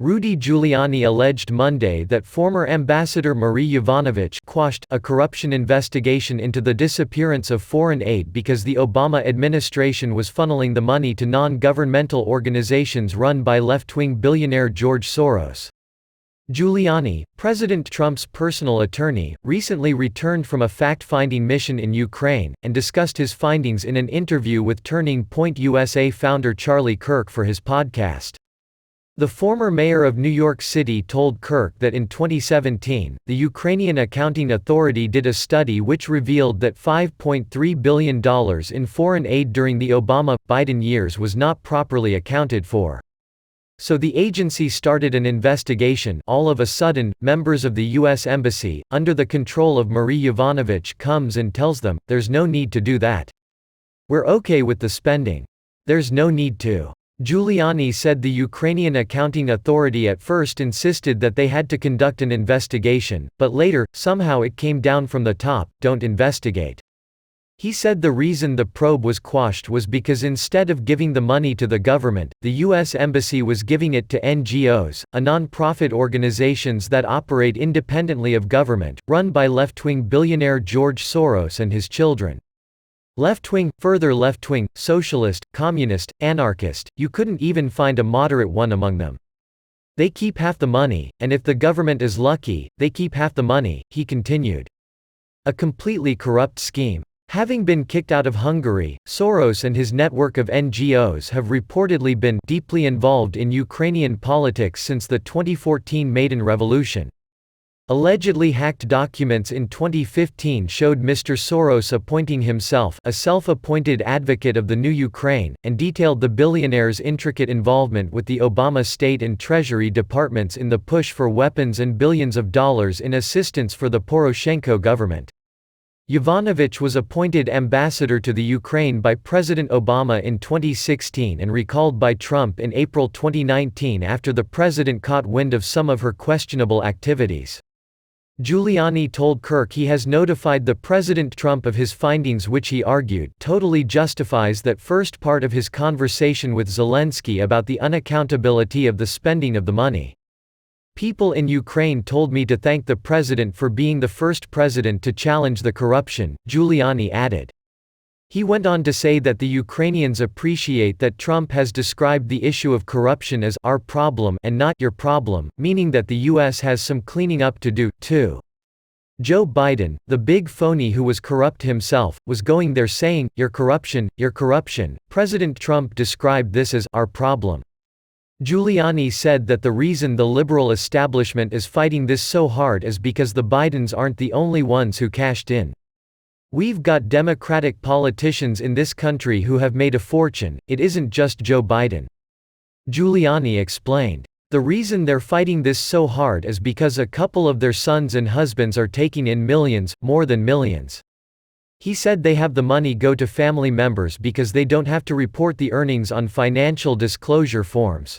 Rudy Giuliani alleged Monday that former Ambassador Marie Yovanovitch quashed a corruption investigation into the disappearance of foreign aid because the Obama administration was funneling the money to non-governmental organizations run by left-wing billionaire George Soros. Giuliani, President Trump's personal attorney, recently returned from a fact-finding mission in Ukraine, and discussed his findings in an interview with Turning Point USA founder Charlie Kirk for his podcast. The former mayor of New York City told Kirk that in 2017, the Ukrainian Accounting Authority did a study which revealed that $5.3 billion in foreign aid during the Obama-Biden years was not properly accounted for. So the agency started an investigation. All of a sudden, members of the U.S. Embassy, under the control of Marie Yovanovitch, comes and tells them, "There's no need to do that. We're okay with the spending. There's no need to." Giuliani said the Ukrainian Accounting Authority at first insisted that they had to conduct an investigation, but later, somehow it came down from the top, "Don't investigate." He said the reason the probe was quashed was because instead of giving the money to the government, the U.S. Embassy was giving it to NGOs, non-profit organizations that operate independently of government, run by left-wing billionaire George Soros and his children. Left-wing, further left-wing, socialist, communist, anarchist, you couldn't even find a moderate one among them. They keep half the money, and if the government is lucky, they keep half the money, he continued. A completely corrupt scheme. Having been kicked out of Hungary, Soros and his network of NGOs have reportedly been deeply involved in Ukrainian politics since the 2014 Maidan Revolution. Allegedly hacked documents in 2015 showed Mr. Soros appointing himself a self-appointed advocate of the new Ukraine, and detailed the billionaire's intricate involvement with the Obama State and Treasury departments in the push for weapons and billions of dollars in assistance for the Poroshenko government. Yovanovitch was appointed ambassador to the Ukraine by President Obama in 2016 and recalled by Trump in April 2019 after the president caught wind of some of her questionable activities. Giuliani told Kirk he has notified the President Trump of his findings, which he argued totally justifies that first part of his conversation with Zelensky about the unaccountability of the spending of the money. "People in Ukraine told me to thank the president for being the first president to challenge the corruption," Giuliani added. He went on to say that the Ukrainians appreciate that Trump has described the issue of corruption as "our problem" and not "your problem," meaning that the U.S. has some cleaning up to do, too. Joe Biden, the big phony who was corrupt himself, was going there saying, "Your corruption, your corruption." President Trump described this as "our problem." Giuliani said that the reason the liberal establishment is fighting this so hard is because the Bidens aren't the only ones who cashed in. "We've got Democratic politicians in this country who have made a fortune, it isn't just Joe Biden." Giuliani explained. The reason they're fighting this so hard is because a couple of their sons and husbands are taking in millions, more than millions. He said they have the money go to family members because they don't have to report the earnings on financial disclosure forms.